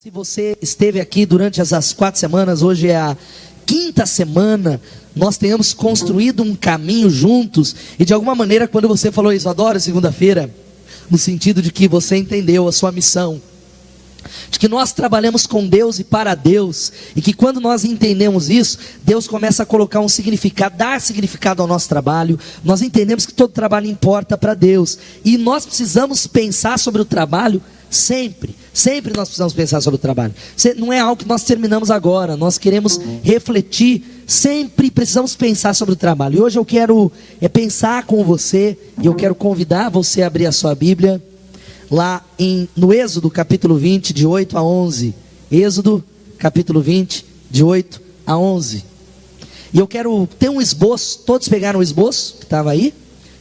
Se você esteve aqui durante essas 4 semanas, hoje é a 5ª semana, nós tenhamos construído um caminho juntos, e de alguma maneira quando você falou isso, adoro segunda-feira, no sentido de que você entendeu a sua missão, de que nós trabalhamos com Deus e para Deus, e que quando nós entendemos isso, Deus começa a colocar um significado, dar significado ao nosso trabalho. Nós entendemos que todo trabalho importa para Deus, e nós precisamos pensar sobre o trabalho sempre nós precisamos pensar sobre o trabalho. Não é algo que nós terminamos agora, nós queremos refletir, sempre precisamos pensar sobre o trabalho. E hoje eu quero pensar com você, e eu quero convidar você a abrir a sua Bíblia, lá no Êxodo capítulo 20, de 8 a 11, Êxodo capítulo 20, de 8 a 11, e eu quero ter um esboço. Todos pegaram o esboço que estava aí?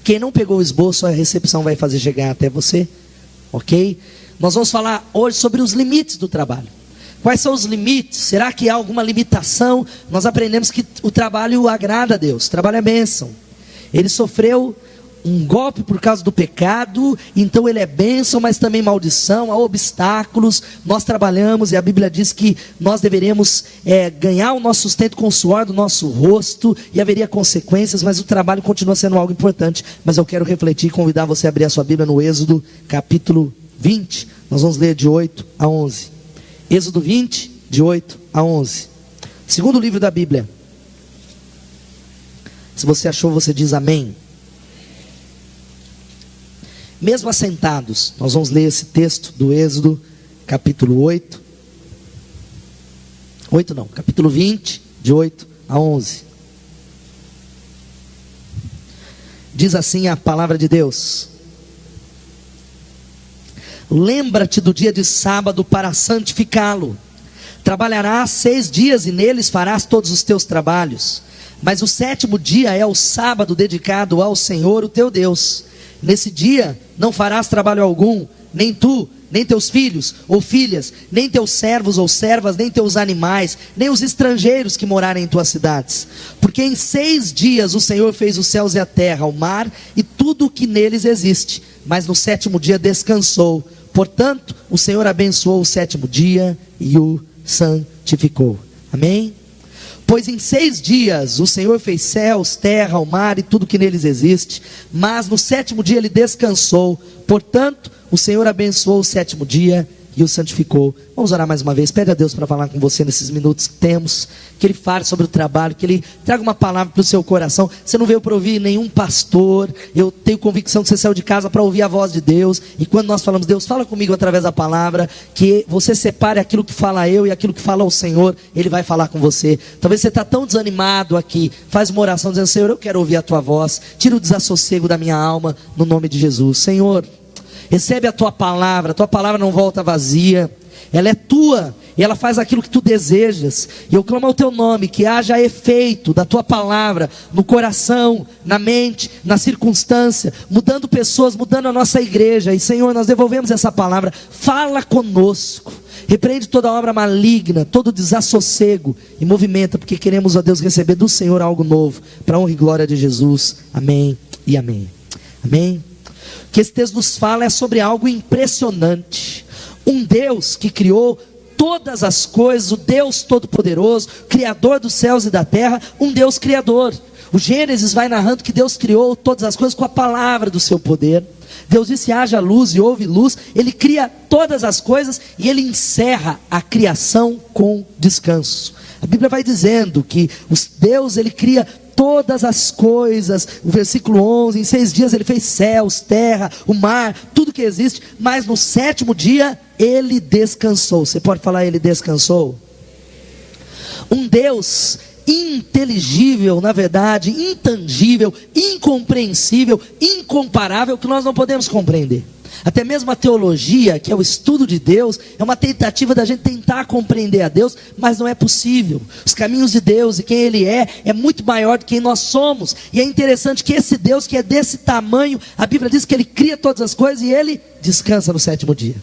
Quem não pegou o esboço, a recepção vai fazer chegar até você, ok? Nós vamos falar hoje sobre os limites do trabalho. Quais são os limites? Será que há alguma limitação? Nós aprendemos que o trabalho agrada a Deus, o trabalho é bênção. Ele sofreu um golpe por causa do pecado, então ele é bênção, mas também maldição, há obstáculos. Nós trabalhamos e a Bíblia diz que nós deveremos ganhar o nosso sustento com o suor do nosso rosto, e haveria consequências, mas o trabalho continua sendo algo importante. Mas eu quero refletir e convidar você a abrir a sua Bíblia no Êxodo capítulo 20, nós vamos ler de 8 a 11, Êxodo 20, de 8 a 11, segundo livro da Bíblia. Se você achou, você diz amém. Mesmo assentados, nós vamos ler esse texto do Êxodo, capítulo 8, capítulo 20, de 8 a 11, diz assim a palavra de Deus: lembra-te do dia de sábado para santificá-lo. Trabalharás 6 dias e neles farás todos os teus trabalhos. Mas o 7º dia é o sábado dedicado ao Senhor, o teu Deus. Nesse dia não farás trabalho algum, nem tu, nem teus filhos ou filhas, nem teus servos ou servas, nem teus animais, nem os estrangeiros que morarem em tuas cidades. Porque em 6 dias o Senhor fez os céus e a terra, o mar e tudo o que neles existe. Mas no 7º dia descansou. Portanto, o Senhor abençoou o 7º dia e o santificou. Amém? Pois em 6 dias o Senhor fez céus, terra, o mar e tudo que neles existe. Mas no 7º dia ele descansou. Portanto, o Senhor abençoou o 7º dia e o santificou. Vamos orar mais uma vez. Pede a Deus para falar com você nesses minutos que temos, que Ele fale sobre o trabalho, que Ele traga uma palavra para o seu coração. Você não veio para ouvir nenhum pastor. Eu tenho convicção que você saiu de casa para ouvir a voz de Deus. E quando nós falamos, Deus fala comigo através da palavra, que você separe aquilo que fala eu e aquilo que fala o Senhor, Ele vai falar com você. Talvez você está tão desanimado aqui, faz uma oração dizendo: Senhor, eu quero ouvir a Tua voz, tira o desassossego da minha alma, no nome de Jesus. Senhor, recebe a Tua palavra não volta vazia, ela é Tua, e ela faz aquilo que Tu desejas, e eu clamo ao Teu nome, que haja efeito da Tua palavra, no coração, na mente, na circunstância, mudando pessoas, mudando a nossa igreja. E Senhor, nós devolvemos essa palavra, fala conosco, repreende toda obra maligna, todo desassossego, e movimenta, porque queremos, ó Deus, receber do Senhor algo novo, para a honra e glória de Jesus. Amém e amém. Amém. O que esse texto nos fala é sobre algo impressionante. Um Deus que criou todas as coisas, o Deus Todo-Poderoso, Criador dos céus e da terra, um Deus Criador. O Gênesis vai narrando que Deus criou todas as coisas com a palavra do seu poder. Deus disse: haja luz, e houve luz. Ele cria todas as coisas e Ele encerra a criação com descanso. A Bíblia vai dizendo que Deus, Ele cria todas as coisas. O versículo 11, em 6 dias Ele fez céus, terra, o mar, tudo que existe. Mas no 7º dia Ele descansou. Você pode falar: Ele descansou? Um Deus inteligível, na verdade, intangível, incompreensível, incomparável, que nós não podemos compreender. Até mesmo a teologia, que é o estudo de Deus, é uma tentativa da gente tentar compreender a Deus, mas não é possível. Os caminhos de Deus e quem Ele é muito maior do que quem nós somos. E é interessante que esse Deus que é desse tamanho, a Bíblia diz que Ele cria todas as coisas e Ele descansa no 7º dia.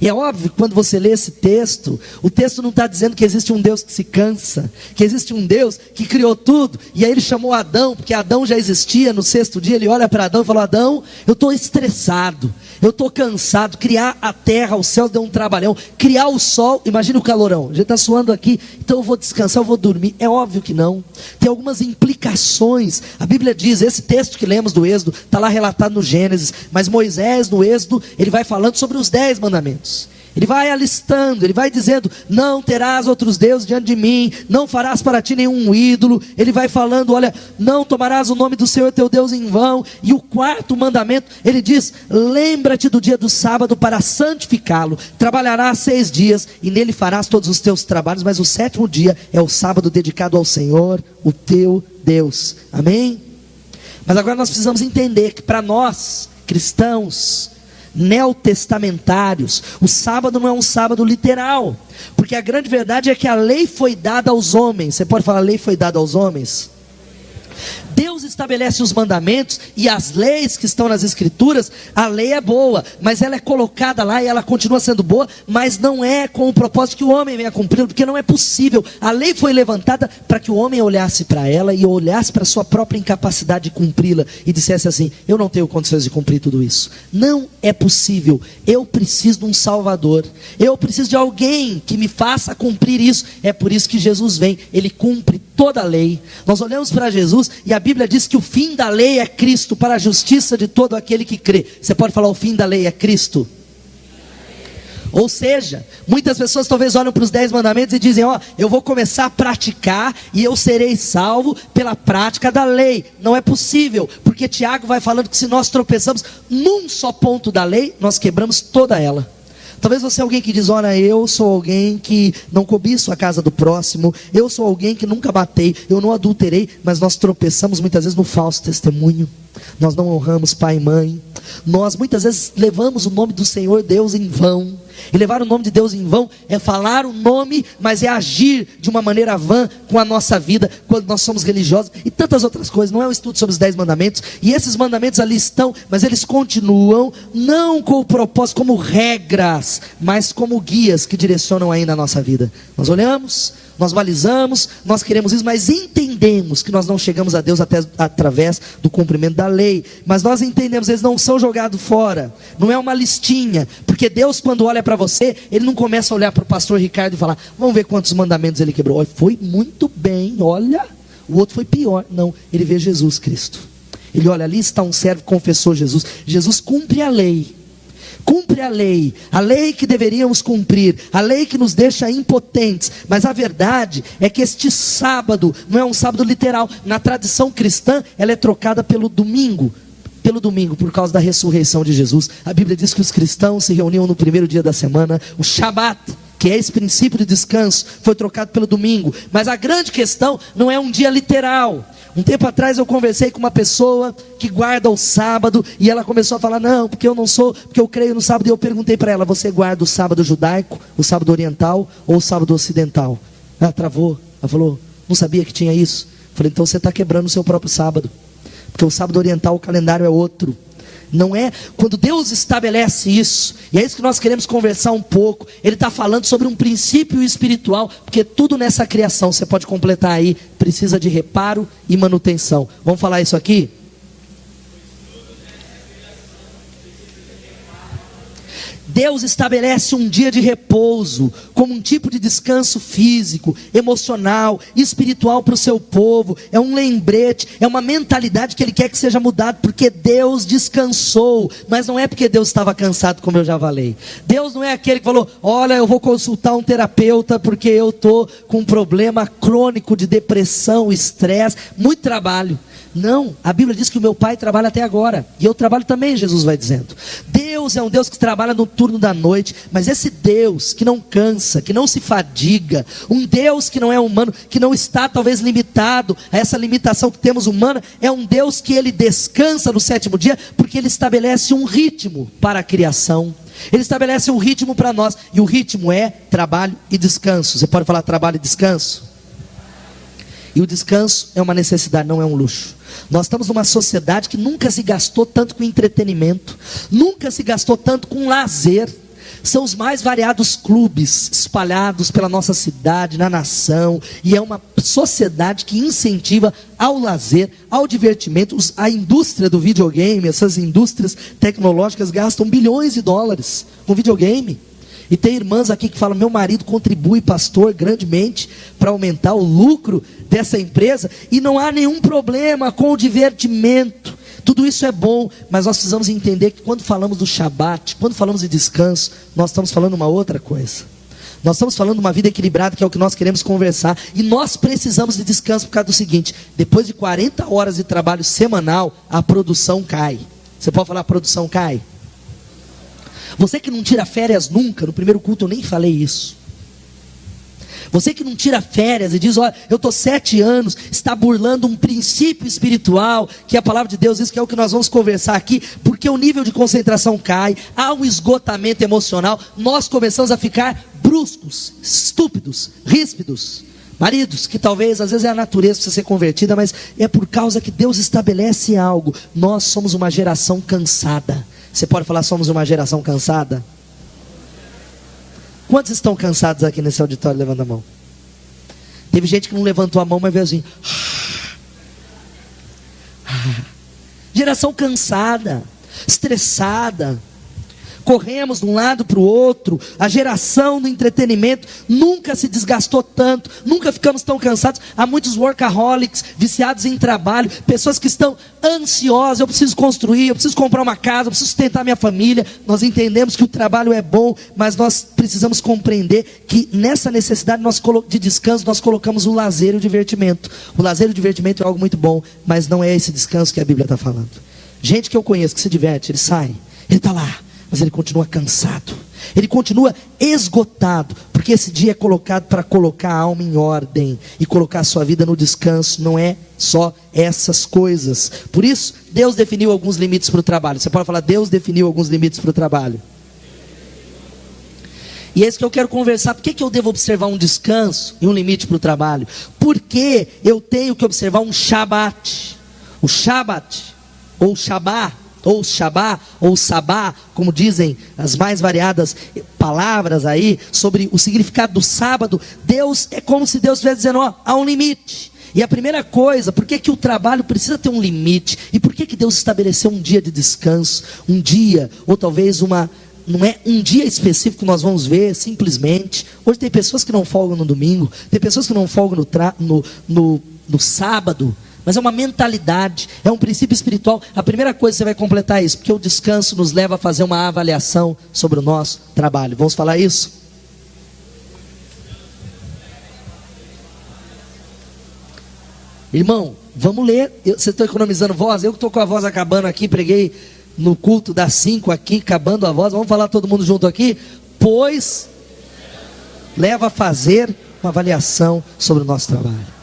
E é óbvio que quando você lê esse texto, o texto não está dizendo que existe um Deus que se cansa, que existe um Deus que criou tudo, e aí ele chamou Adão, porque Adão já existia. No sexto dia ele olha para Adão e fala: Adão, eu estou estressado, eu estou cansado, criar a terra, os céus deu um trabalhão, criar o sol, imagina o calorão, a gente está suando aqui, então eu vou descansar, eu vou dormir. É óbvio que não, tem algumas implicações. A Bíblia diz, esse texto que lemos do Êxodo, está lá relatado no Gênesis, mas Moisés no Êxodo, ele vai falando sobre os 10 mandamentos. Ele vai alistando, ele vai dizendo: não terás outros deuses diante de mim, não farás para ti nenhum ídolo. Ele vai falando: olha, não tomarás o nome do Senhor teu Deus em vão. E o quarto mandamento, ele diz: lembra-te do dia do sábado para santificá-lo. Trabalharás 6 dias e nele farás todos os teus trabalhos, mas o 7º dia é o sábado dedicado ao Senhor, o teu Deus. Amém? Mas agora nós precisamos entender que para nós, cristãos neotestamentários, o sábado não é um sábado literal, porque a grande verdade é que a lei foi dada aos homens. Você pode falar: a lei foi dada aos homens? Deus estabelece os mandamentos e as leis que estão nas escrituras. A lei é boa, mas ela é colocada lá e ela continua sendo boa, mas não é com o propósito que o homem venha cumprir, porque não é possível. A lei foi levantada para que o homem olhasse para ela e olhasse para a sua própria incapacidade de cumpri-la e dissesse assim: eu não tenho condições de cumprir tudo isso, não é possível, eu preciso de um Salvador, eu preciso de alguém que me faça cumprir isso. É por isso que Jesus vem, ele cumpre toda a lei. Nós olhamos para Jesus e a Bíblia diz que o fim da lei é Cristo, para a justiça de todo aquele que crê. Você pode falar: o fim da lei é Cristo? Ou seja, muitas pessoas talvez olham para os 10 mandamentos e dizem: ó, eu vou começar a praticar e eu serei salvo pela prática da lei. Não é possível, porque Tiago vai falando que se nós tropeçamos num só ponto da lei, nós quebramos toda ela. Talvez você é alguém que diz: olha, eu sou alguém que não cobiço a casa do próximo, eu sou alguém que nunca matei, eu não adulterei. Mas nós tropeçamos muitas vezes no falso testemunho, nós não honramos pai e mãe, nós muitas vezes levamos o nome do Senhor Deus em vão. E levar o nome de Deus em vão é falar o nome, mas é agir de uma maneira vã com a nossa vida, quando nós somos religiosos e tantas outras coisas. Não é um estudo sobre os 10 mandamentos, e esses mandamentos ali estão, mas eles continuam, não com o propósito como regras, mas como guias que direcionam ainda a nossa vida. Nós olhamos, nós balizamos, nós queremos isso, mas entendemos que nós não chegamos a Deus até através do cumprimento da lei. Mas nós entendemos, eles não são jogados fora, não é uma listinha, porque Deus, quando olha para você, ele não começa a olhar para o pastor Ricardo e falar: vamos ver quantos mandamentos ele quebrou. Olha, foi muito bem, olha, o outro foi pior. Não, ele vê Jesus Cristo. Ele olha, ali está um servo que confessou Jesus. Jesus cumpre a lei. Cumpre a lei que deveríamos cumprir, a lei que nos deixa impotentes. Mas a verdade é que este sábado não é um sábado literal. Na tradição cristã, ela é trocada pelo domingo, por causa da ressurreição de Jesus. A Bíblia diz que os cristãos se reuniam no primeiro dia da semana. O Shabat, que é esse princípio de descanso, foi trocado pelo domingo. Mas a grande questão não é um dia literal. Um tempo atrás eu conversei com uma pessoa que guarda o sábado, e ela começou a falar: não, porque eu creio no sábado. E eu perguntei para ela: você guarda o sábado judaico, o sábado oriental ou o sábado ocidental? Ela travou, ela falou: não sabia que tinha isso. Eu falei: então você está quebrando o seu próprio sábado, porque o sábado oriental, o calendário é outro. Não é? Quando Deus estabelece isso, e é isso que nós queremos conversar um pouco, Ele está falando sobre um princípio espiritual, porque tudo nessa criação, você pode completar aí, precisa de reparo e manutenção. Vamos falar isso aqui? Deus estabelece um dia de repouso como um tipo de descanso físico, emocional, espiritual para o seu povo. É um lembrete, é uma mentalidade que Ele quer que seja mudada, porque Deus descansou. Mas não é porque Deus estava cansado, como eu já falei. Deus não é aquele que falou: olha, eu vou consultar um terapeuta porque eu estou com um problema crônico de depressão, estresse, muito trabalho. Não, a Bíblia diz que o meu pai trabalha até agora, e eu trabalho também, Jesus vai dizendo. Deus é um Deus que trabalha no turno da noite, mas esse Deus que não cansa, que não se fadiga, um Deus que não é humano, que não está talvez limitado a essa limitação que temos humana, é um Deus que Ele descansa no 7º dia, porque Ele estabelece um ritmo para a criação. Ele estabelece um ritmo para nós, e o ritmo é trabalho e descanso. Você pode falar trabalho e descanso? E o descanso é uma necessidade, não é um luxo. Nós estamos numa sociedade que nunca se gastou tanto com entretenimento, nunca se gastou tanto com lazer. São os mais variados clubes espalhados pela nossa cidade, na nação, e é uma sociedade que incentiva ao lazer, ao divertimento. A indústria do videogame, essas indústrias tecnológicas gastam bilhões de dólares com videogame. E tem irmãs aqui que falam: meu marido contribui, pastor, grandemente para aumentar o lucro dessa empresa, e não há nenhum problema com o divertimento. Tudo isso é bom, mas nós precisamos entender que quando falamos do Shabat, quando falamos de descanso, nós estamos falando uma outra coisa. Nós estamos falando de uma vida equilibrada, que é o que nós queremos conversar. E nós precisamos de descanso por causa do seguinte: depois de 40 horas de trabalho semanal, a produção cai. Você pode falar: a produção cai? Você que não tira férias nunca, no primeiro culto eu nem falei isso. Você que não tira férias e diz: olha, eu estou 7 anos, está burlando um princípio espiritual, que a palavra de Deus diz que é o que nós vamos conversar aqui, porque o nível de concentração cai, há um esgotamento emocional, nós começamos a ficar bruscos, estúpidos, ríspidos. Maridos, que talvez, às vezes é a natureza para ser convertida, mas é por causa que Deus estabelece algo. Nós somos uma geração cansada. Você pode falar: somos uma geração cansada? Quantos estão cansados aqui nesse auditório? Levanta a mão. Teve gente que não levantou a mão, mas veio assim. Geração cansada, estressada. Corremos de um lado para o outro. A geração do entretenimento nunca se desgastou tanto, nunca ficamos tão cansados. Há muitos workaholics, viciados em trabalho, pessoas que estão ansiosas: eu preciso construir, eu preciso comprar uma casa, eu preciso sustentar minha família. Nós entendemos que o trabalho é bom, mas nós precisamos compreender que nessa necessidade de descanso, nós colocamos o lazer e o divertimento. O lazer e o divertimento é algo muito bom, mas não é esse descanso que a Bíblia está falando. Gente que eu conheço que se diverte, ele sai, ele está lá, mas ele continua cansado, ele continua esgotado, porque esse dia é colocado para colocar a alma em ordem e colocar a sua vida no descanso. Não é só essas coisas. Por isso, Deus definiu alguns limites para o trabalho. Você pode falar: Deus definiu alguns limites para o trabalho. E é isso que eu quero conversar. Por que eu devo observar um descanso e um limite para o trabalho? Porque eu tenho que observar um Shabat. O Shabat, ou Shabá, ou Shabá, ou Sabá, como dizem as mais variadas palavras aí, sobre o significado do sábado. Deus, é como se Deus estivesse dizendo: ó, há um limite. E a primeira coisa, por que o trabalho precisa ter um limite? E por que Deus estabeleceu um dia de descanso? Um dia, ou talvez não é um dia específico que nós vamos ver, simplesmente. Hoje tem pessoas que não folgam no domingo, tem pessoas que não folgam no sábado. Mas é uma mentalidade, é um princípio espiritual. A primeira coisa que você vai completar é isso, porque o descanso nos leva a fazer uma avaliação sobre o nosso trabalho. Vamos falar isso? Irmão, vamos ler. Você está economizando voz? Eu que estou com a voz acabando aqui, preguei no culto das 5 aqui, acabando a voz. Vamos falar todo mundo junto aqui? Pois leva a fazer uma avaliação sobre o nosso trabalho.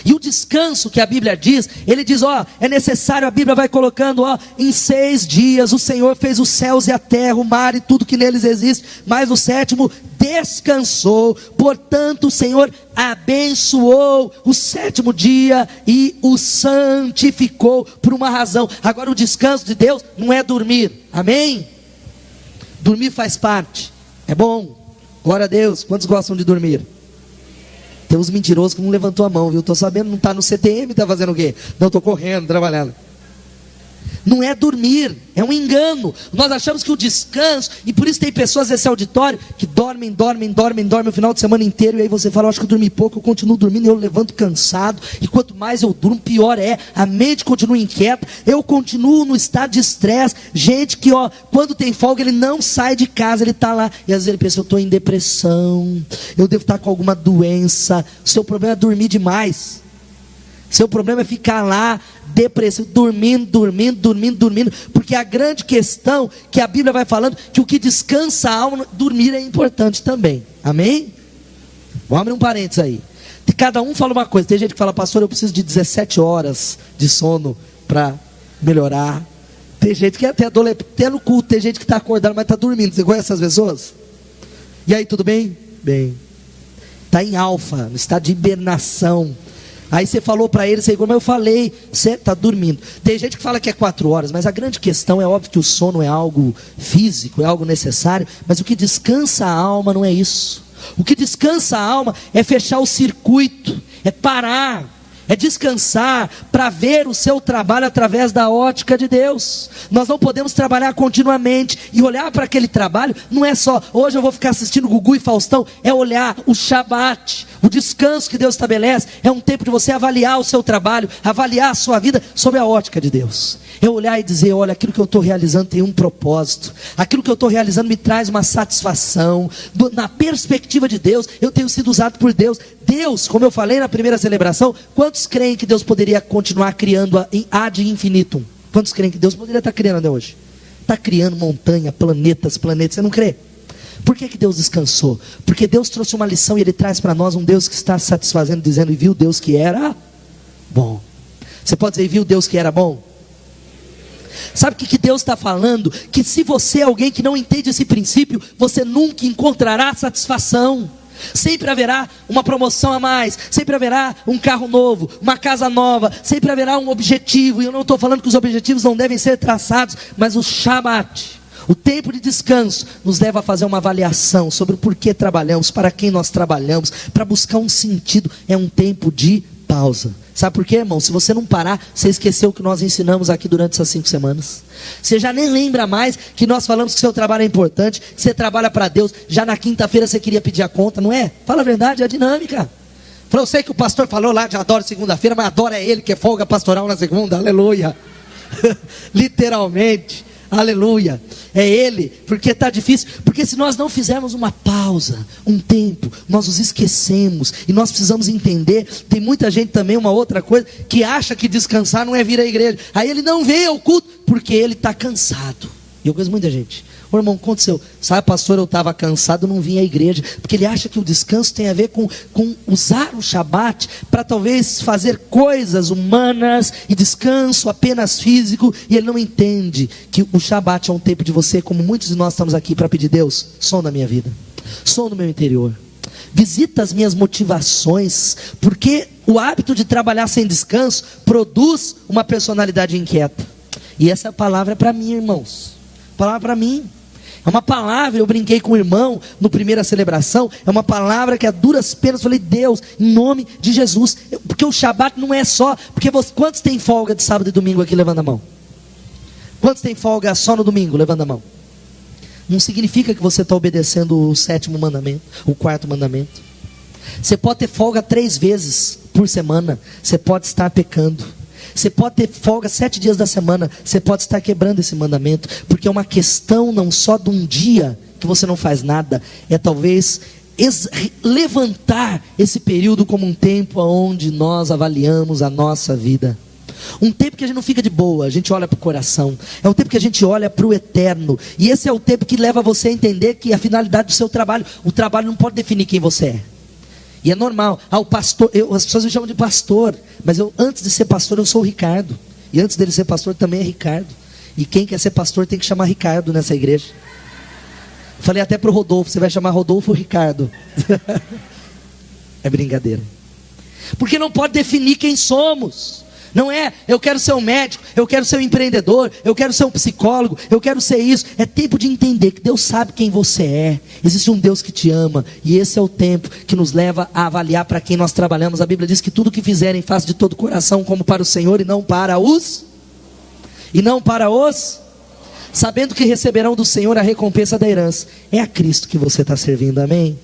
E o descanso que a Bíblia diz, ele diz: ó, é necessário, a Bíblia vai colocando, ó, em 6 dias o Senhor fez os céus e a terra, o mar e tudo que neles existe, mas no 7º descansou. Portanto o Senhor abençoou o 7º dia e o santificou, por uma razão. Agora, o descanso de Deus não é dormir, amém? Dormir faz parte, é bom, glória a Deus. Quantos gostam de dormir? Tem uns mentirosos que não levantou a mão, viu? Estou sabendo, não está no CTM, está fazendo o quê? Não, estou correndo, trabalhando. Não é dormir, é um engano. Nós achamos que o descanso, e por isso tem pessoas nesse auditório que dormem o final de semana inteiro, e aí você fala: eu acho que eu dormi pouco, eu continuo dormindo, eu levanto cansado, e quanto mais eu durmo, pior é, a mente continua inquieta, eu continuo no estado de estresse. Gente que, ó, quando tem folga, ele não sai de casa, ele está lá, e às vezes ele pensa: eu estou em depressão, eu devo estar com alguma doença. O seu problema é dormir demais. Seu problema é ficar lá, depressivo, dormindo, porque a grande questão que a Bíblia vai falando, que o que descansa a alma, dormir é importante também, amém? Vamos abrir um parênteses aí. Cada um fala uma coisa. Tem gente que fala: pastor, eu preciso de 17 horas de sono para melhorar. Tem gente que até no culto, tem gente que está acordado, mas está dormindo. Você conhece essas pessoas? E aí, tudo bem? Bem. Está em alfa, no estado de hibernação. Aí você falou para ele, mas eu falei, você está dormindo. Tem gente que fala que é 4 horas, mas a grande questão é óbvio que o sono é algo físico, é algo necessário, mas o que descansa a alma não é isso. O que descansa a alma é fechar o circuito, é parar, é descansar para ver o seu trabalho através da ótica de Deus. Nós não podemos trabalhar continuamente e olhar para aquele trabalho, não é só, hoje eu vou ficar assistindo Gugu e Faustão, é olhar o Shabat, o descanso que Deus estabelece, é um tempo de você avaliar o seu trabalho, avaliar a sua vida sob a ótica de Deus. É olhar e dizer, olha, aquilo que eu estou realizando tem um propósito, aquilo que eu estou realizando me traz uma satisfação, na perspectiva de Deus, eu tenho sido usado por Deus. Deus, como eu falei na primeira celebração, quantos creem que Deus poderia continuar criando em ad infinitum? Quantos creem que Deus poderia estar criando até hoje? Está criando montanha, planetas, você não crê? Por que Deus descansou? Porque Deus trouxe uma lição e Ele traz para nós um Deus que está satisfazendo, dizendo, e viu Deus que era bom. Você pode dizer, e viu Deus que era bom? Sabe o que Deus está falando? Que se você é alguém que não entende esse princípio, você nunca encontrará satisfação. Sempre haverá uma promoção a mais, sempre haverá um carro novo, uma casa nova, sempre haverá um objetivo. E eu não estou falando que os objetivos não devem ser traçados, mas o Shabat, o tempo de descanso, nos leva a fazer uma avaliação sobre o porquê trabalhamos, para quem nós trabalhamos, para buscar um sentido. É um tempo de pausa. Sabe por quê, irmão? Se você não parar, você esqueceu o que nós ensinamos aqui durante essas 5 semanas. Você já nem lembra mais que nós falamos que seu trabalho é importante, que você trabalha para Deus. Já na quinta-feira você queria pedir a conta, não é? Fala a verdade, é a dinâmica. Eu sei que o pastor falou lá de adoro segunda-feira, mas adora ele que é folga pastoral na segunda, aleluia. Literalmente. Aleluia, é Ele, porque está difícil, porque se nós não fizermos uma pausa, um tempo, nós nos esquecemos, e nós precisamos entender, tem muita gente também, uma outra coisa, que acha que descansar não é vir à igreja, aí ele não vem ao culto, porque ele está cansado, e eu conheço muita gente, ô irmão, aconteceu, sabe pastor, eu estava cansado, não vim à igreja, porque ele acha que o descanso tem a ver com usar o Shabat, para talvez fazer coisas humanas, e descanso apenas físico, e ele não entende, que o Shabat é um tempo de você, como muitos de nós estamos aqui para pedir, Deus, som na minha vida, som no meu interior, visita as minhas motivações, porque o hábito de trabalhar sem descanso, produz uma personalidade inquieta, e essa palavra é para mim, irmãos, palavra para mim, é uma palavra, eu brinquei com o irmão no primeira celebração, é uma palavra que a duras penas, falei, Deus, em nome de Jesus, porque o Shabat não é só, porque quantos tem folga de sábado e domingo aqui, levanta a mão, quantos tem folga só no domingo, levanta a mão, não significa que você está obedecendo o 7º mandamento, o 4º mandamento, você pode ter folga 3 vezes por semana, você pode estar pecando, você pode ter folga 7 dias da semana, você pode estar quebrando esse mandamento, porque é uma questão não só de um dia que você não faz nada, é talvez levantar esse período como um tempo onde nós avaliamos a nossa vida, um tempo que a gente não fica de boa, a gente olha para o coração, é um tempo que a gente olha para o eterno, e esse é o tempo que leva você a entender que a finalidade do seu trabalho, o trabalho não pode definir quem você é. E é normal, o pastor, as pessoas me chamam de pastor, mas antes de ser pastor eu sou o Ricardo, e antes dele ser pastor também é Ricardo, e quem quer ser pastor tem que chamar Ricardo nessa igreja. Falei até para o Rodolfo, você vai chamar Rodolfo ou Ricardo? É brincadeira, porque não pode definir quem somos. Não é, eu quero ser um médico, eu quero ser um empreendedor, eu quero ser um psicólogo, eu quero ser isso. É tempo de entender que Deus sabe quem você é. Existe um Deus que te ama, e esse é o tempo que nos leva a avaliar para quem nós trabalhamos. A Bíblia diz que tudo que fizerem, faça de todo o coração, como para o Senhor, e não para os, sabendo que receberão do Senhor a recompensa da herança. É a Cristo que você está servindo, amém?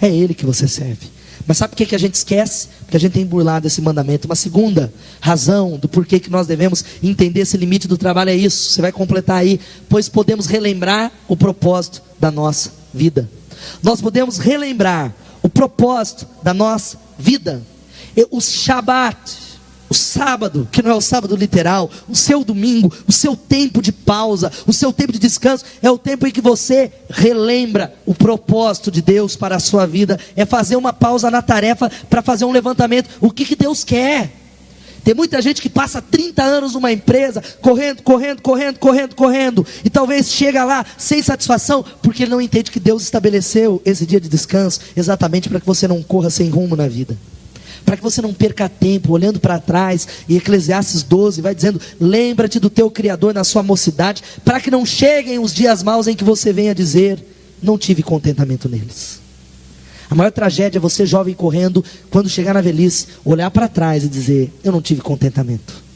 É Ele que você serve. Mas sabe por que a gente esquece? Porque a gente tem burlado esse mandamento. Uma segunda razão do porquê que nós devemos entender esse limite do trabalho é isso. Você vai completar aí. Pois podemos relembrar o propósito da nossa vida. Nós podemos relembrar o propósito da nossa vida. O Shabat, o sábado, que não é o sábado literal, o seu domingo, o seu tempo de pausa, o seu tempo de descanso, é o tempo em que você relembra o propósito de Deus para a sua vida. É fazer uma pausa na tarefa para fazer um levantamento. O que Deus quer? Tem muita gente que passa 30 anos numa empresa, correndo, e talvez chega lá sem satisfação, porque ele não entende que Deus estabeleceu esse dia de descanso exatamente para que você não corra sem rumo na vida, para que você não perca tempo olhando para trás. E Eclesiastes 12 vai dizendo: lembra-te do teu Criador na sua mocidade, para que não cheguem os dias maus em que você venha dizer: não tive contentamento neles. A maior tragédia é você, jovem, correndo, quando chegar na velhice, olhar para trás e dizer: eu não tive contentamento.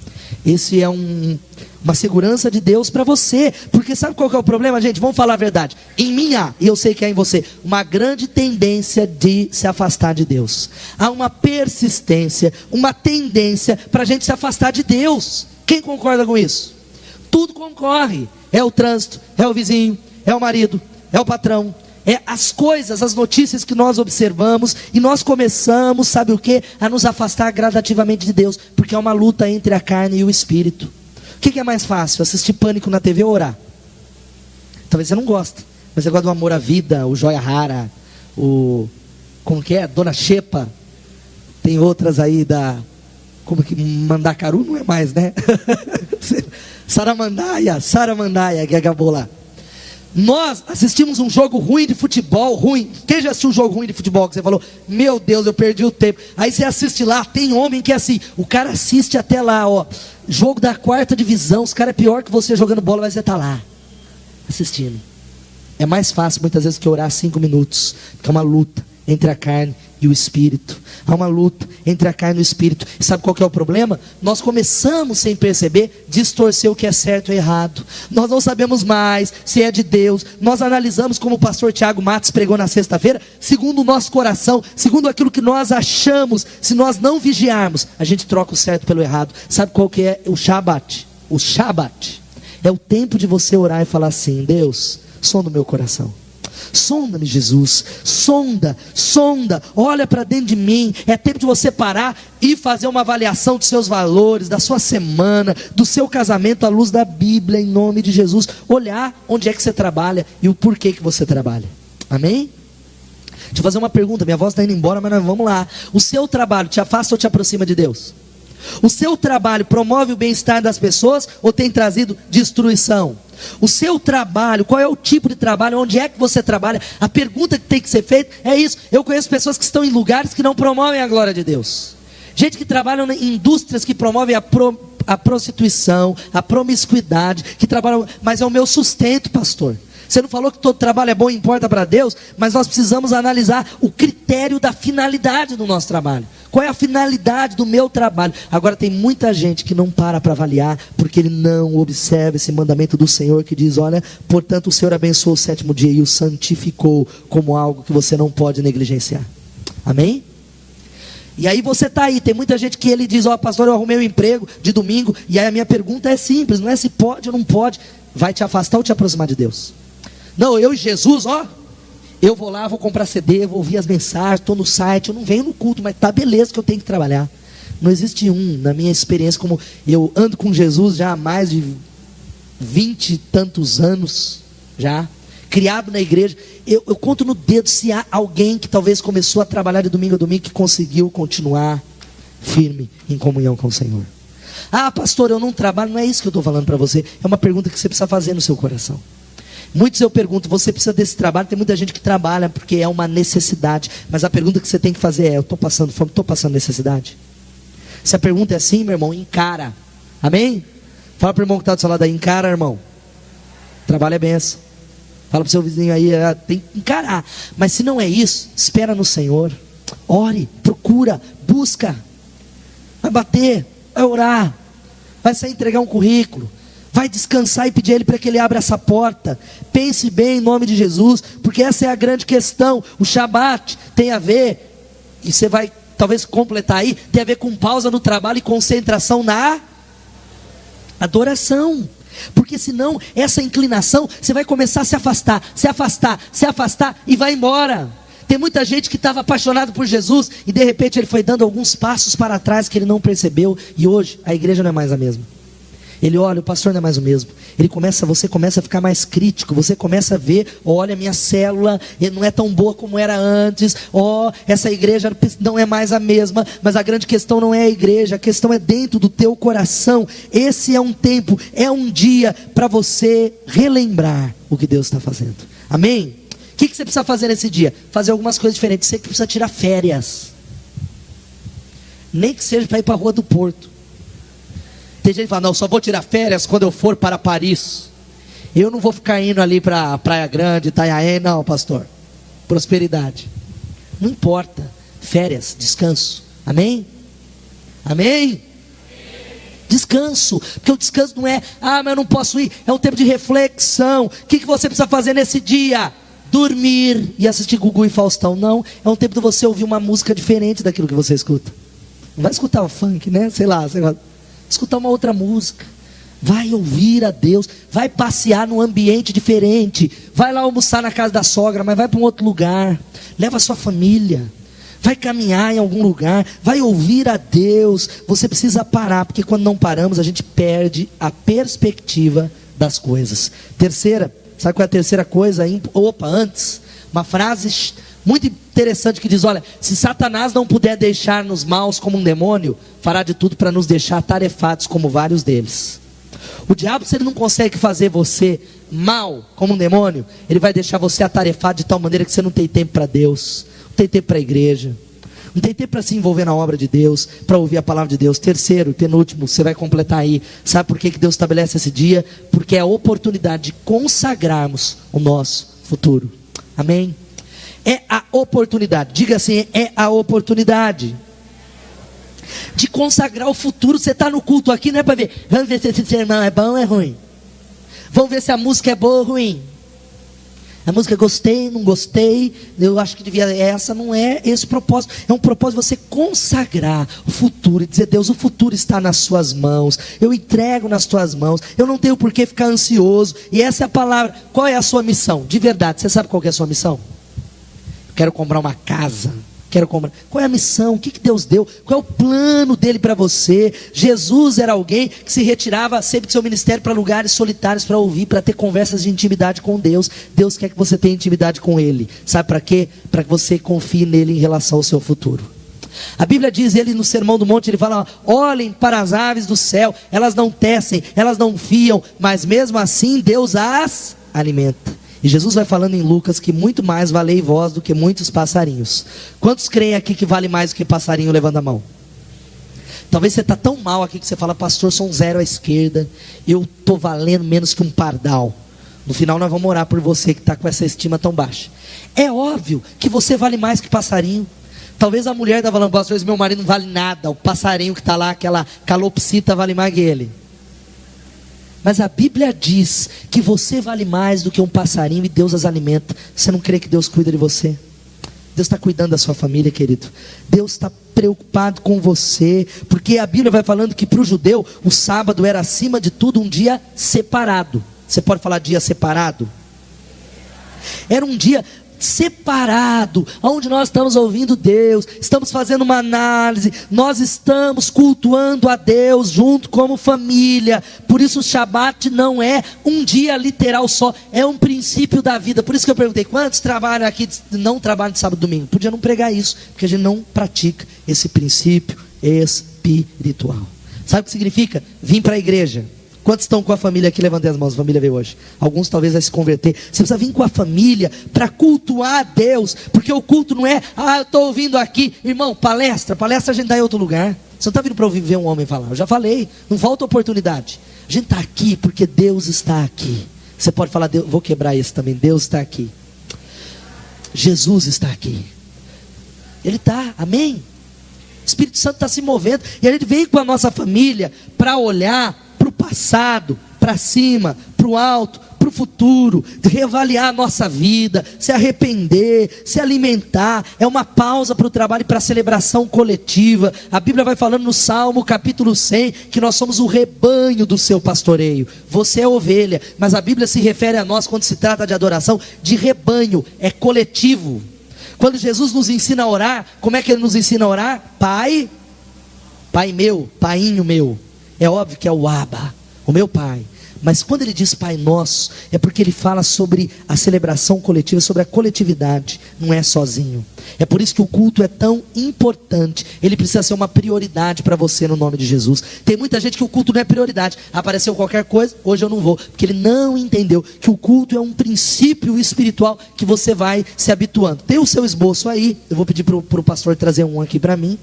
Esse é uma segurança de Deus para você. Porque sabe qual que é o problema, gente? Vamos falar a verdade. Em mim há, e eu sei que há em você, uma grande tendência de se afastar de Deus. Há uma persistência, uma tendência para a gente se afastar de Deus. Quem concorda com isso? Tudo concorre. É o trânsito, é o vizinho, é o marido, é o patrão, é as coisas, as notícias que nós observamos, e nós começamos, sabe o que? A nos afastar gradativamente de Deus, porque é uma luta entre a carne e o espírito. O que é mais fácil? Assistir Pânico na TV ou orar? Talvez você não goste, mas você gosta do Amor à Vida, o Joia Rara, como que é? Dona Xepa. Tem outras aí como que Mandacaru não é mais, né? Saramandaia, que acabou lá. Nós assistimos um jogo ruim de futebol, ruim. Quem já assistiu um jogo ruim de futebol que você falou: meu Deus, eu perdi o tempo. Aí você assiste lá, tem homem que é assim, o cara assiste até lá, ó, jogo da 4ª divisão, os caras é pior que você jogando bola, mas você está lá, assistindo. É mais fácil muitas vezes que orar 5 minutos, porque é uma luta entre a carne e o espírito. Há uma luta entre a carne e o espírito. E sabe qual que é o problema? Nós começamos, sem perceber, distorcer o que é certo e errado. Nós não sabemos mais se é de Deus. Nós analisamos, como o pastor Tiago Matos pregou na sexta-feira, segundo o nosso coração, segundo aquilo que nós achamos. Se nós não vigiarmos, a gente troca o certo pelo errado. Sabe qual que é o Shabat? O Shabat é o tempo de você orar e falar assim: Deus, sonda o meu coração. Sonda-me, Jesus, sonda, olha para dentro de mim. É tempo de você parar e fazer uma avaliação dos seus valores, da sua semana, do seu casamento à luz da Bíblia, em nome de Jesus. Olhar onde é que você trabalha e o porquê que você trabalha. Amém? Deixa eu fazer uma pergunta, minha voz está indo embora, mas nós vamos lá. O seu trabalho te afasta ou te aproxima de Deus? O seu trabalho promove o bem-estar das pessoas ou tem trazido destruição? O seu trabalho, qual é o tipo de trabalho, onde é que você trabalha? A pergunta que tem que ser feita é isso. Eu conheço pessoas que estão em lugares que não promovem a glória de Deus. Gente que trabalha em indústrias que promovem a prostituição, a promiscuidade, que trabalham, mas é o meu sustento, pastor. Você não falou que todo trabalho é bom e importa para Deus, mas nós precisamos analisar o critério da finalidade do nosso trabalho. Qual é a finalidade do meu trabalho? Agora tem muita gente que não para avaliar, porque ele não observa esse mandamento do Senhor que diz: olha, portanto o Senhor abençoou o 7º dia e o santificou, como algo que você não pode negligenciar. Amém? E aí você está aí, tem muita gente que ele diz: ó, pastor, eu arrumei um emprego de domingo. E aí a minha pergunta é simples, não é se pode ou não pode. Vai te afastar ou te aproximar de Deus? Não, eu e Jesus, ó, eu vou lá, vou comprar CD, vou ouvir as mensagens, estou no site, eu não venho no culto, mas tá beleza que eu tenho que trabalhar. Não existe na minha experiência, como eu ando com Jesus já há mais de 20 e tantos anos, já, criado na igreja, eu conto no dedo se há alguém que talvez começou a trabalhar de domingo a domingo, que conseguiu continuar firme em comunhão com o Senhor. Ah, pastor, eu não trabalho. Não é isso que eu estou falando para você, é uma pergunta que você precisa fazer no seu coração. Muitos eu pergunto: você precisa desse trabalho? Tem muita gente que trabalha porque é uma necessidade, mas a pergunta que você tem que fazer é: eu estou passando fome, estou passando necessidade? Se a pergunta é assim, meu irmão, encara. Amém? Fala para o irmão que está do seu lado aí: encara, irmão. Trabalho é benção. Fala para o seu vizinho aí: tem que encarar. Mas se não é isso, espera no Senhor. Ore, procura, busca. Vai bater, vai orar, vai sair entregar um currículo, vai descansar e pedir a Ele para que Ele abra essa porta. Pense bem em nome de Jesus, porque essa é a grande questão. O Shabat tem a ver, e você vai talvez completar aí, tem a ver com pausa no trabalho e concentração na adoração. Porque senão essa inclinação, você vai começar a se afastar e vai embora. Tem muita gente que estava apaixonado por Jesus e de repente ele foi dando alguns passos para trás que ele não percebeu, e hoje a igreja não é mais a mesma. Ele olha, o pastor não é mais o mesmo. Você começa a ficar mais crítico. Você começa a ver: olha, minha célula não é tão boa como era antes. Essa igreja não é mais a mesma. Mas a grande questão não é a igreja, a questão é dentro do teu coração. Esse é um tempo, é um dia para você relembrar o que Deus está fazendo. Amém? O que você precisa fazer nesse dia? Fazer algumas coisas diferentes. Você que precisa tirar férias. Nem que seja para ir para a Rua do Porto. Tem gente que fala, não, só vou tirar férias quando eu for para Paris. Eu não vou ficar indo ali para Praia Grande, Itanhaém, não, pastor. Prosperidade. Não importa. Férias, descanso. Amém? Amém? Descanso. Porque o descanso não é, mas eu não posso ir. É um tempo de reflexão. O que você precisa fazer nesse dia? Dormir e assistir Gugu e Faustão. Não, é um tempo de você ouvir uma música diferente daquilo que você escuta. Não vai escutar o funk, né? Sei lá. Escutar uma outra música. Vai ouvir a Deus. Vai passear num ambiente diferente. Vai lá almoçar na casa da sogra, mas vai para um outro lugar. Leva a sua família. Vai caminhar em algum lugar. Vai ouvir a Deus. Você precisa parar, porque quando não paramos, a gente perde a perspectiva das coisas. Terceira, sabe qual é a terceira coisa? Antes, uma frase muito interessante que diz, olha, se Satanás não puder deixar-nos maus como um demônio, fará de tudo para nos deixar tarefados como vários deles. O diabo, se ele não consegue fazer você mal como um demônio, ele vai deixar você atarefado de tal maneira que você não tem tempo para Deus, não tem tempo para a igreja, não tem tempo para se envolver na obra de Deus, para ouvir a palavra de Deus. Terceiro, penúltimo, você vai completar aí. Sabe por que Deus estabelece esse dia? Porque é a oportunidade de consagrarmos o nosso futuro. Amém? É a oportunidade, diga assim, é a oportunidade de consagrar o futuro. Você está no culto aqui, não é para ver, vamos ver se esse sermão é bom ou é ruim, vamos ver se a música é boa ou ruim, a música gostei, não gostei, eu acho que devia, essa não é esse o propósito. É um propósito de você consagrar o futuro e dizer, Deus, o futuro está nas suas mãos, eu entrego nas tuas mãos, eu não tenho por que ficar ansioso. E essa é a palavra. Qual é a sua missão? De verdade, você sabe qual que é a sua missão? Quero comprar uma casa. Qual é a missão? O que Deus deu? Qual é o plano dele para você? Jesus era alguém que se retirava sempre do seu ministério para lugares solitários para ouvir, para ter conversas de intimidade com Deus. Deus quer que você tenha intimidade com Ele. Sabe para quê? Para que você confie nele em relação ao seu futuro. A Bíblia diz, ele no Sermão do Monte, ele fala, olhem para as aves do céu, elas não tecem, elas não fiam, mas mesmo assim Deus as alimenta. E Jesus vai falando em Lucas que muito mais valei vós do que muitos passarinhos. Quantos creem aqui que vale mais do que passarinho? Levanta a mão. Talvez você está tão mal aqui que você fala, pastor, sou um zero à esquerda, eu estou valendo menos que um pardal. No final nós vamos orar por você que está com essa estima tão baixa. É óbvio que você vale mais que passarinho. Talvez a mulher está falando, pastor, meu marido não vale nada, o passarinho que está lá, aquela calopsita, vale mais que ele. Mas a Bíblia diz que você vale mais do que um passarinho e Deus as alimenta. Você não crê que Deus cuida de você? Deus está cuidando da sua família, querido. Deus está preocupado com você. Porque a Bíblia vai falando que para o judeu o sábado era acima de tudo um dia separado. Você pode falar dia separado? Era um dia separado, onde nós estamos ouvindo Deus, estamos fazendo uma análise, nós estamos cultuando a Deus junto como família. Por isso o Shabat não é um dia literal só, é um princípio da vida. Por isso que eu perguntei, quantos trabalham aqui, não trabalham de sábado e domingo? Podia não pregar isso, porque a gente não pratica esse princípio espiritual. Sabe o que significa? Vim para a igreja. Quantos estão com a família aqui? Levantem as mãos, a família veio hoje. Alguns talvez vai se converter. Você precisa vir com a família para cultuar a Deus. Porque o culto não é, eu estou ouvindo aqui. Irmão, palestra a gente dá em outro lugar. Você não está vindo para ouvir ver um homem falar. Eu já falei, não falta oportunidade. A gente está aqui porque Deus está aqui. Você pode falar, Deus, vou quebrar esse também, Deus está aqui. Jesus está aqui. Ele está, amém? O Espírito Santo está se movendo. E a gente vem com a nossa família para olhar para o passado, para cima, para o alto, para o futuro, reavaliar a nossa vida, se arrepender, se alimentar. É uma pausa para o trabalho e para a celebração coletiva. A Bíblia vai falando no Salmo capítulo 100 que nós somos o rebanho do seu pastoreio. Você é ovelha, mas a Bíblia se refere a nós quando se trata de adoração de rebanho, é coletivo. Quando Jesus nos ensina a orar, como é que ele nos ensina a orar? Pai meu, painho meu. É óbvio que é o Abba, o meu Pai. Mas quando ele diz Pai Nosso, é porque ele fala sobre a celebração coletiva, sobre a coletividade, não é sozinho. É por isso que o culto é tão importante. Ele precisa ser uma prioridade para você no nome de Jesus. Tem muita gente que o culto não é prioridade. Apareceu qualquer coisa, hoje eu não vou. Porque ele não entendeu que o culto é um princípio espiritual que você vai se habituando. Tem o seu esboço aí, eu vou pedir para o pastor trazer um aqui para mim.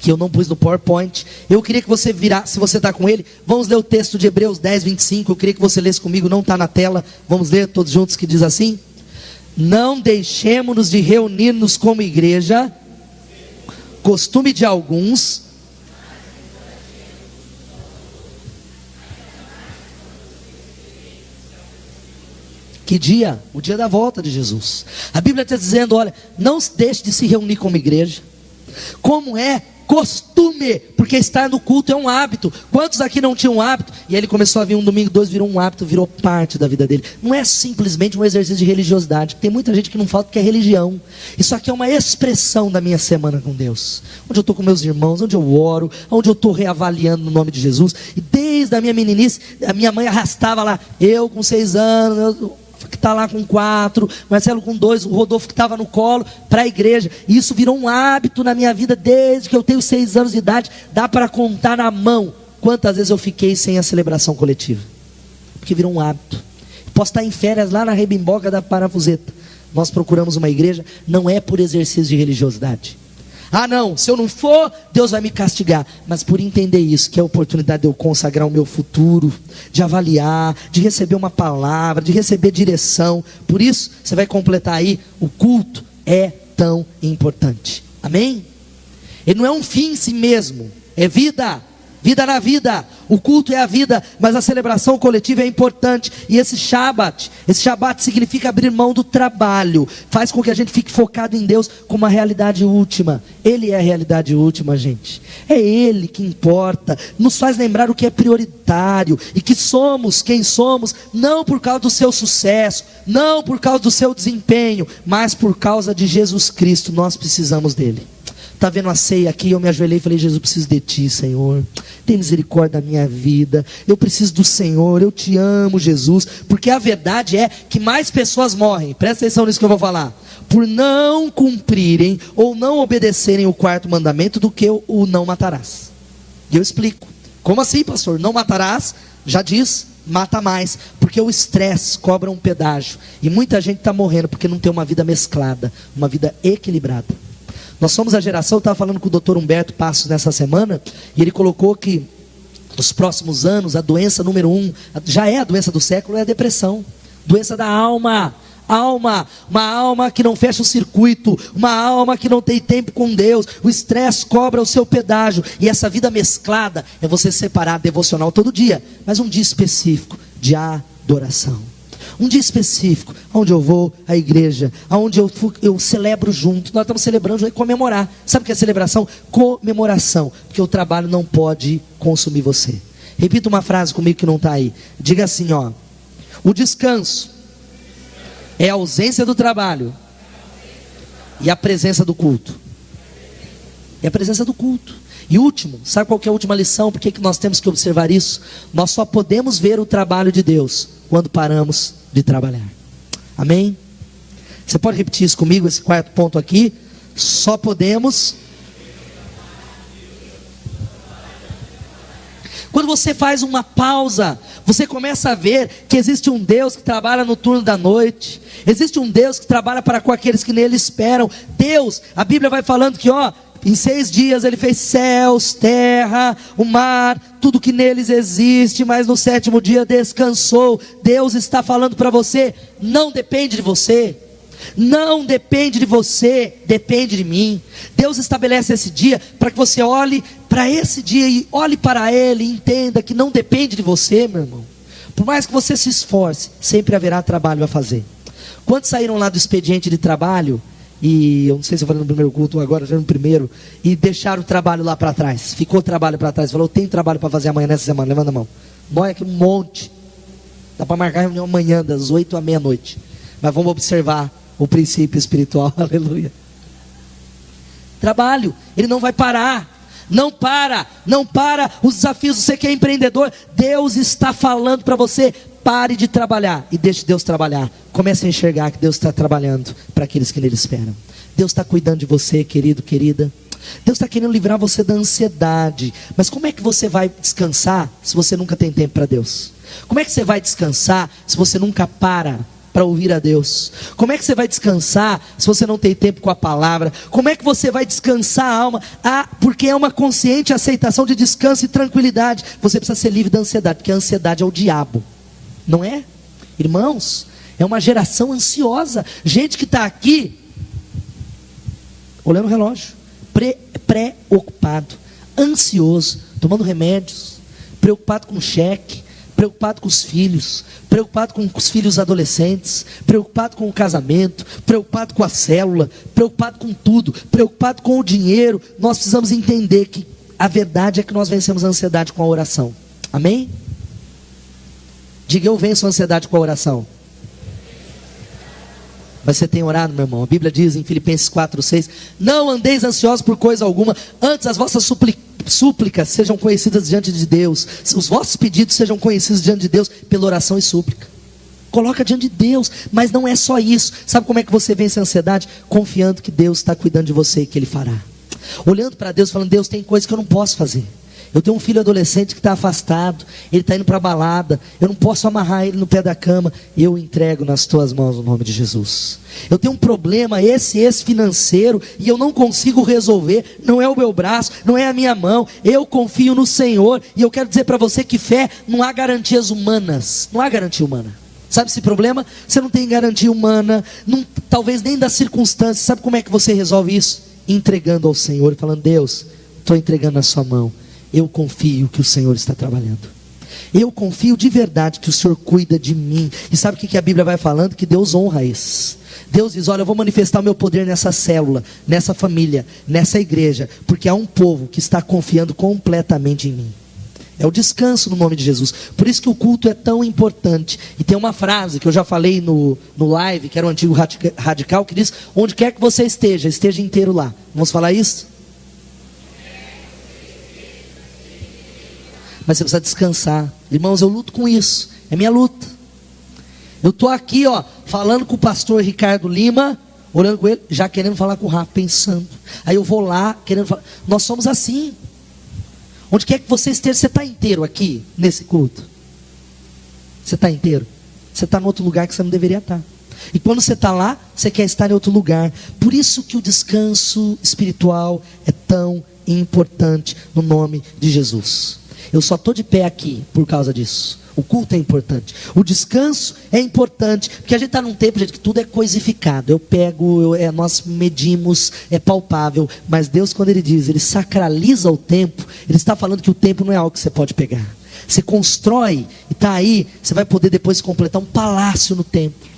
que eu não pus no PowerPoint. Eu queria que você virasse, se você está com ele, vamos ler o texto de Hebreus 10, 25. Eu queria que você lesse comigo, não está na tela. Vamos ler todos juntos, que diz assim: não deixemos-nos de reunir-nos como igreja, costume de alguns, que dia? O dia da volta de Jesus. A Bíblia está dizendo, olha, não deixe de se reunir como igreja, como é costume, porque estar no culto é um hábito. Quantos aqui não tinham um hábito? E aí ele começou a vir um domingo, dois, virou um hábito, virou parte da vida dele. Não é simplesmente um exercício de religiosidade. Tem muita gente que não fala que é religião. Isso aqui é uma expressão da minha semana com Deus, onde eu estou com meus irmãos, onde eu oro, onde eu estou reavaliando no nome de Jesus. E desde a minha meninice, a minha mãe arrastava lá, eu com 6 anos, que está lá com 4, Marcelo com 2, o Rodolfo que estava no colo, para a igreja. E isso virou um hábito na minha vida desde que eu tenho 6 anos de idade. Dá para contar na mão quantas vezes eu fiquei sem a celebração coletiva, porque virou um hábito. Posso estar em férias lá na Rebimboca da Parafuseta, nós procuramos uma igreja, não é por exercício de religiosidade. Ah não, se eu não for, Deus vai me castigar. Mas por entender isso, que é a oportunidade de eu consagrar o meu futuro, de avaliar, de receber uma palavra, de receber direção. Por isso, você vai completar aí, o culto é tão importante. Amém? Ele não é um fim em si mesmo, é vida. Vida na vida, o culto é a vida, mas a celebração coletiva é importante. E esse Shabat significa abrir mão do trabalho, faz com que a gente fique focado em Deus como a realidade última. Ele é a realidade última, gente. É Ele que importa, nos faz lembrar o que é prioritário, e que somos quem somos, não por causa do seu sucesso, não por causa do seu desempenho, mas por causa de Jesus Cristo. Nós precisamos dele. Está vendo a ceia aqui, eu me ajoelhei e falei, Jesus, eu preciso de ti, Senhor, tem misericórdia da minha vida, eu preciso do Senhor, eu te amo, Jesus, porque a verdade é que mais pessoas morrem, presta atenção nisso que eu vou falar, por não cumprirem ou não obedecerem o 4º mandamento, do que o não matarás. E eu explico, como assim, pastor? Não matarás, já diz, mata mais, porque o estresse cobra um pedágio, e muita gente está morrendo porque não tem uma vida mesclada, uma vida equilibrada. Nós somos a geração, eu estava falando com o Dr. Humberto Passos nessa semana, e ele colocou que nos próximos anos, a doença número 1, já é a doença do século, é a depressão. Doença da alma, uma alma que não fecha o circuito, uma alma que não tem tempo com Deus. O estresse cobra o seu pedágio, e essa vida mesclada é você separar devocional todo dia, mas um dia específico de adoração. Um dia específico, onde eu vou à igreja, onde eu celebro junto. Nós estamos celebrando, é comemorar. Sabe o que é celebração? Comemoração, porque o trabalho não pode consumir você. Repita uma frase comigo que não está aí. Diga assim, ó: o descanso é a ausência do trabalho e a presença do culto. É a presença do culto. E último, sabe qual que é a última lição? Por que nós temos que observar isso? Nós só podemos ver o trabalho de Deus quando paramos de trabalhar. Amém? Você pode repetir isso comigo, esse 4º ponto aqui? Só podemos. Quando você faz uma pausa, você começa a ver que existe um Deus que trabalha no turno da noite. Existe um Deus que trabalha para com aqueles que nele esperam. Deus, a Bíblia vai falando que em 6 dias ele fez céus, terra, o mar, tudo que neles existe, mas no 7º dia descansou. Deus está falando para você, não depende de você, não depende de você, depende de mim. Deus estabelece esse dia para que você olhe para esse dia e olhe para ele e entenda que não depende de você, meu irmão. Por mais que você se esforce, sempre haverá trabalho a fazer. Quantos saíram lá do expediente de trabalho? E eu não sei se eu falei no primeiro culto ou agora, já no primeiro, e deixaram o trabalho lá para trás. Ficou o trabalho para trás. Falou, tem trabalho para fazer amanhã nessa semana, levanta a mão. Olha aqui um monte. Dá para marcar reunião amanhã, das 8 à meia-noite. Mas vamos observar o princípio espiritual, aleluia. Trabalho, ele não vai parar. Não para os desafios. Você que é empreendedor, Deus está falando para você, pare de trabalhar e deixe Deus trabalhar. Comece a enxergar que Deus está trabalhando para aqueles que nele esperam. Deus está cuidando de você, querido, querida. Deus está querendo livrar você da ansiedade. Mas como é que você vai descansar se você nunca tem tempo para Deus? Como é que você vai descansar se você nunca para para ouvir a Deus? Como é que você vai descansar se você não tem tempo com a palavra? Como é que você vai descansar a alma? Porque é uma consciente aceitação de descanso e tranquilidade. Você precisa ser livre da ansiedade, porque a ansiedade é o diabo, não é? Irmãos, é uma geração ansiosa. Gente que está aqui olhando o relógio, preocupado, ansioso, tomando remédios, preocupado com cheque, preocupado com os filhos, preocupado com os filhos adolescentes, preocupado com o casamento, preocupado com a célula, preocupado com tudo, preocupado com o dinheiro. Nós precisamos entender que a verdade é que nós vencemos a ansiedade com a oração. Amém? Diga: eu venço a ansiedade com a oração. Mas você tem orado, meu irmão? A Bíblia diz em Filipenses 4:6: não andeis ansiosos por coisa alguma, antes as vossas súplicas sejam conhecidas diante de Deus, os vossos pedidos sejam conhecidos diante de Deus pela oração e súplica. Coloca diante de Deus. Mas não é só isso. Sabe como é que você vence a ansiedade? Confiando que Deus está cuidando de você e que Ele fará. Olhando para Deus, falando: Deus, tem coisas que eu não posso fazer. Eu tenho um filho adolescente que está afastado, ele está indo para a balada, eu não posso amarrar ele no pé da cama. Eu entrego nas tuas mãos no nome de Jesus. Eu tenho um problema, esse financeiro, e eu não consigo resolver. Não é o meu braço, não é a minha mão. Eu confio no Senhor. E eu quero dizer para você que fé não há garantias humanas. Não há garantia humana. Sabe esse problema? Você não tem garantia humana, talvez nem das circunstâncias. Sabe como é que você resolve isso? Entregando ao Senhor, falando: Deus, estou entregando na sua mão. Eu confio que o Senhor está trabalhando. Eu confio de verdade que o Senhor cuida de mim. E sabe o que a Bíblia vai falando? Que Deus honra isso. Deus diz: olha, eu vou manifestar o meu poder nessa célula, nessa família, nessa igreja, porque há um povo que está confiando completamente em mim. É o descanso no nome de Jesus. Por isso que o culto é tão importante. E tem uma frase que eu já falei no live, que era o antigo radical, que diz: onde quer que você esteja, esteja inteiro lá. Vamos falar isso? Mas você precisa descansar. Irmãos, eu luto com isso. É minha luta. Eu estou aqui, falando com o pastor Ricardo Lima, orando com ele, já querendo falar com o Rafa, pensando. Aí eu vou lá, querendo falar. Nós somos assim. Onde quer que você esteja, você está inteiro aqui, nesse culto? Você está inteiro? Você está em outro lugar que você não deveria estar. E quando você está lá, você quer estar em outro lugar. Por isso que o descanso espiritual é tão importante no nome de Jesus. Eu só estou de pé aqui por causa disso. O culto é importante, o descanso é importante, porque a gente está num tempo, gente, que tudo é coisificado. Eu pego, nós medimos, é palpável. Mas Deus, quando Ele diz, Ele sacraliza o tempo, Ele está falando que o tempo não é algo que você pode pegar. Você constrói e está aí, você vai poder depois completar um palácio no templo.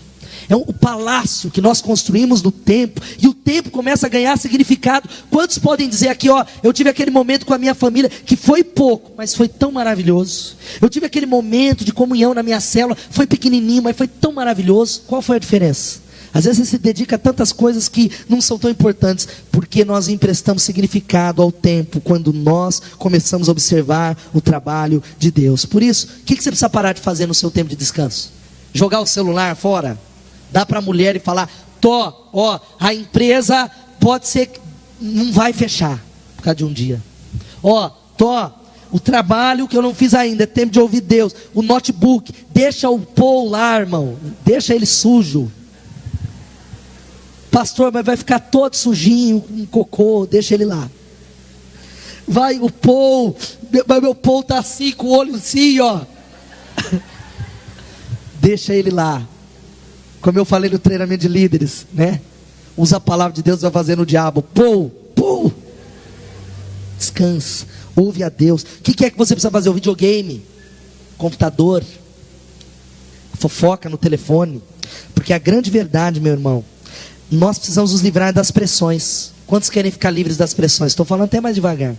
É o palácio que nós construímos no tempo, e o tempo começa a ganhar significado. Quantos podem dizer aqui: eu tive aquele momento com a minha família, que foi pouco, mas foi tão maravilhoso. Eu tive aquele momento de comunhão na minha célula, foi pequenininho, mas foi tão maravilhoso. Qual foi a diferença? Às vezes você se dedica a tantas coisas que não são tão importantes, porque nós emprestamos significado ao tempo, quando nós começamos a observar o trabalho de Deus. Por isso, o que você precisa parar de fazer no seu tempo de descanso? Jogar o celular fora? Dá para a mulher e falar: a empresa pode ser que não vai fechar por causa de um dia. O trabalho que eu não fiz ainda, é tempo de ouvir Deus. O notebook, deixa o Paul lá, irmão, deixa ele sujo. Pastor, mas vai ficar todo sujinho, com cocô, deixa ele lá. Vai o Paul, mas meu Paul está assim, com o olho assim, deixa ele lá. Como eu falei no treinamento de líderes, né? Usa a palavra de Deus, vai fazer no diabo. Pô. Descansa, ouve a Deus. O que é que você precisa fazer? O videogame, computador, fofoca no telefone. Porque a grande verdade, meu irmão, nós precisamos nos livrar das pressões. Quantos querem ficar livres das pressões? Estou falando até mais devagar. Você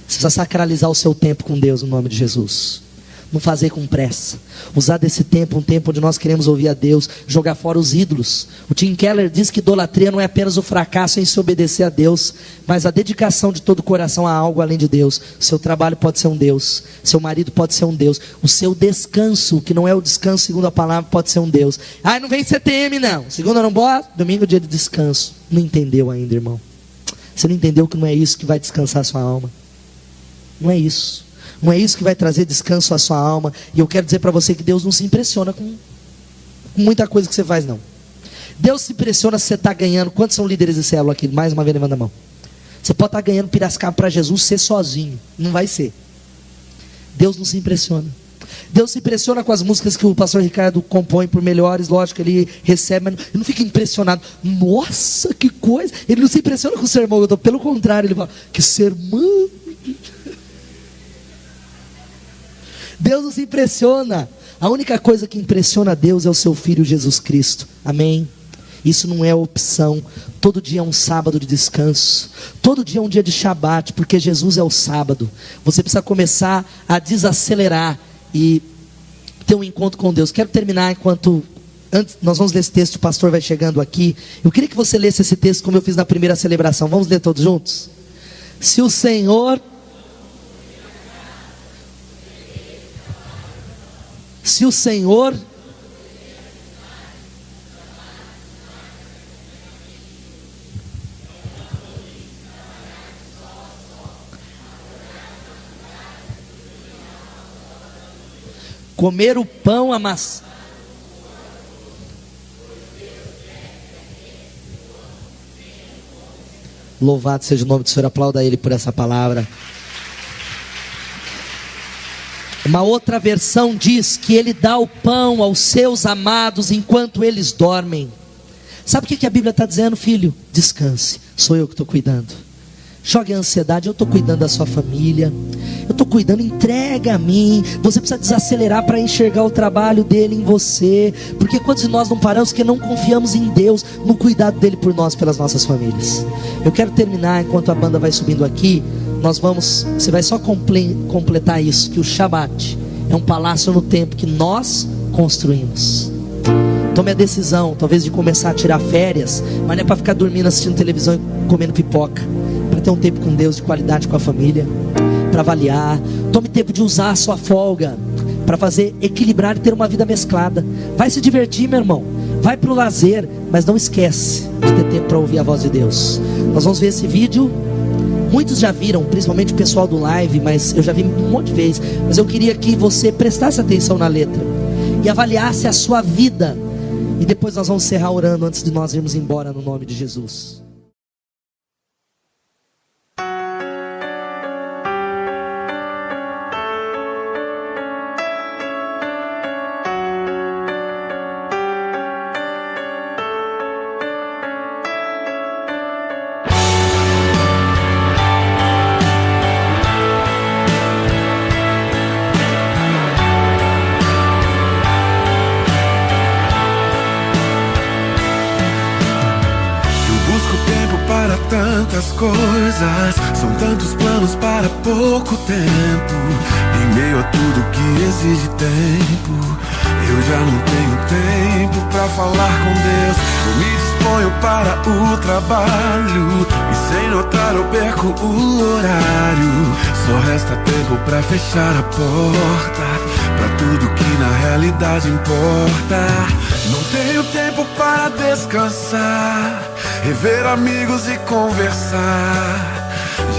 precisa sacralizar o seu tempo com Deus no nome de Jesus. Não fazer com pressa. Usar desse tempo, um tempo onde nós queremos ouvir a Deus. Jogar fora os ídolos. O Tim Keller diz que idolatria não é apenas o fracasso em se obedecer a Deus, mas a dedicação de todo o coração a algo além de Deus. O seu trabalho pode ser um Deus. Seu marido pode ser um Deus. O seu descanso, que não é o descanso segundo a palavra, pode ser um Deus. Não vem CTM não. Segunda não bota, domingo é dia de descanso. Não entendeu ainda, irmão. Você não entendeu que não é isso que vai descansar a sua alma. Não é isso. Não é isso que vai trazer descanso à sua alma. E eu quero dizer para você que Deus não se impressiona com muita coisa que você faz, não. Deus se impressiona se você está ganhando. Quantos são líderes de célula aqui? Mais uma vez, levanta a mão. Você pode estar ganhando Piracicaba para Jesus ser sozinho. Não vai ser. Deus não se impressiona. Deus se impressiona com as músicas que o pastor Ricardo compõe por melhores. Lógico, ele recebe, mas ele não fica impressionado. Nossa, que coisa. Ele não se impressiona com o sermão que eu dou. Pelo contrário, ele fala, que sermão. Deus não se impressiona. A única coisa que impressiona a Deus é o seu Filho Jesus Cristo. Amém? Isso não é opção. Todo dia é um sábado de descanso. Todo dia é um dia de Shabat, porque Jesus é o sábado. Você precisa começar a desacelerar e ter um encontro com Deus. Quero terminar antes nós vamos ler esse texto, o pastor vai chegando aqui. Eu queria que você lesse esse texto como eu fiz na primeira celebração. Vamos ler todos juntos? Se o Senhor comer o pão amassado. Louvado seja o nome do Senhor, aplauda Ele por essa palavra. Uma outra versão diz que Ele dá o pão aos seus amados enquanto eles dormem. Sabe o que a Bíblia está dizendo, filho? Descanse, sou eu que estou cuidando. Jogue a ansiedade, eu estou cuidando da sua família, eu estou cuidando, entrega a mim. Você precisa desacelerar para enxergar o trabalho dele em você, porque quantos de nós não paramos porque não confiamos em Deus, no cuidado dele por nós, pelas nossas famílias. Eu quero terminar, enquanto a banda vai subindo aqui, você vai só completar isso, que o Shabat é um palácio no tempo que nós construímos. Tome a decisão, talvez, de começar a tirar férias, mas não é para ficar dormindo, assistindo televisão e comendo pipoca. Para ter um tempo com Deus, de qualidade com a família, para avaliar. Tome tempo de usar a sua folga para fazer equilibrar e ter uma vida mesclada. Vai se divertir, meu irmão, vai para o lazer, mas não esquece de ter tempo para ouvir a voz de Deus. Nós vamos ver esse vídeo. Muitos já viram, principalmente o pessoal do live, mas eu já vi um monte de vezes. Mas eu queria que você prestasse atenção na letra e avaliasse a sua vida. E depois nós vamos encerrar orando antes de nós irmos embora, no nome de Jesus. Tantas coisas, são tantos planos para pouco tempo. Em meio a tudo que exige tempo, eu já não tenho tempo para falar com Deus. Eu me disponho para o trabalho e sem notar eu perco o horário. Só resta tempo para fechar a porta para tudo que na realidade importa. Não tenho tempo para descansar, rever amigos e conversar.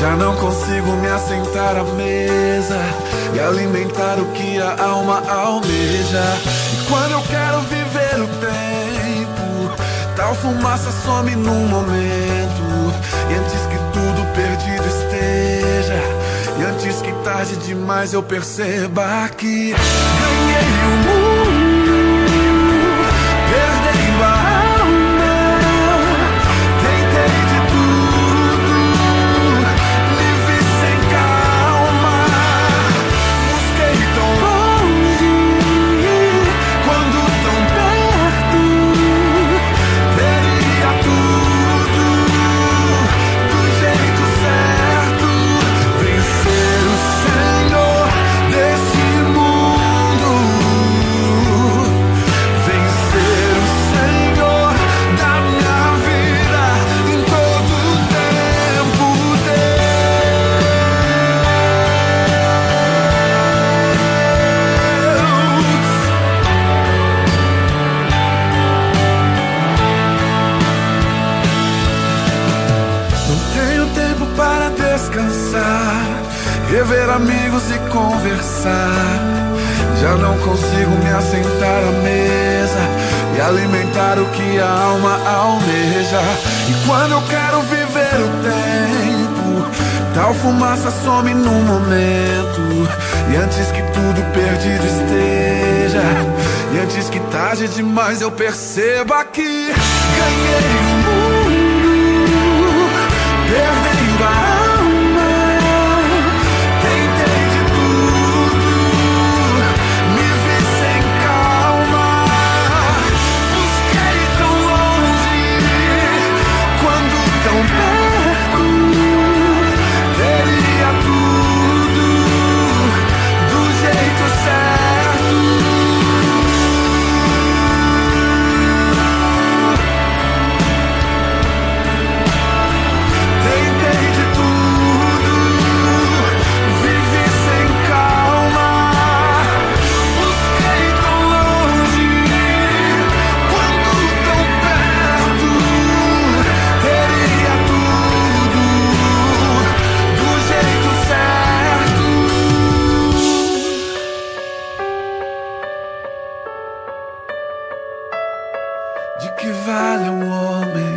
Já não consigo me assentar à mesa e alimentar o que a alma almeja. E quando eu quero viver o tempo, tal fumaça some num momento. E antes que tudo perdido esteja, e antes que tarde demais eu perceba que ganhei o mundo, perdei a rever amigos e conversar. Já não consigo me assentar à mesa alimentar o que a alma almeja. E quando eu quero viver o tempo, tal fumaça some num momento. E antes que tudo perdido esteja, e antes que tarde demais eu perceba que ganhei o mundo, perdendo a alma. Tentei de tudo, me vi sem calma. Busquei tão longe, quando tão perto, teria tudo do jeito certo. Tentei de tudo, vivi sem calma. Busquei tão longe, quando tão perto, teria tudo do jeito certo. De que vale um homem,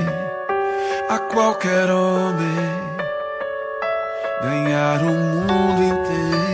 a qualquer homem, ganhar o mundo inteiro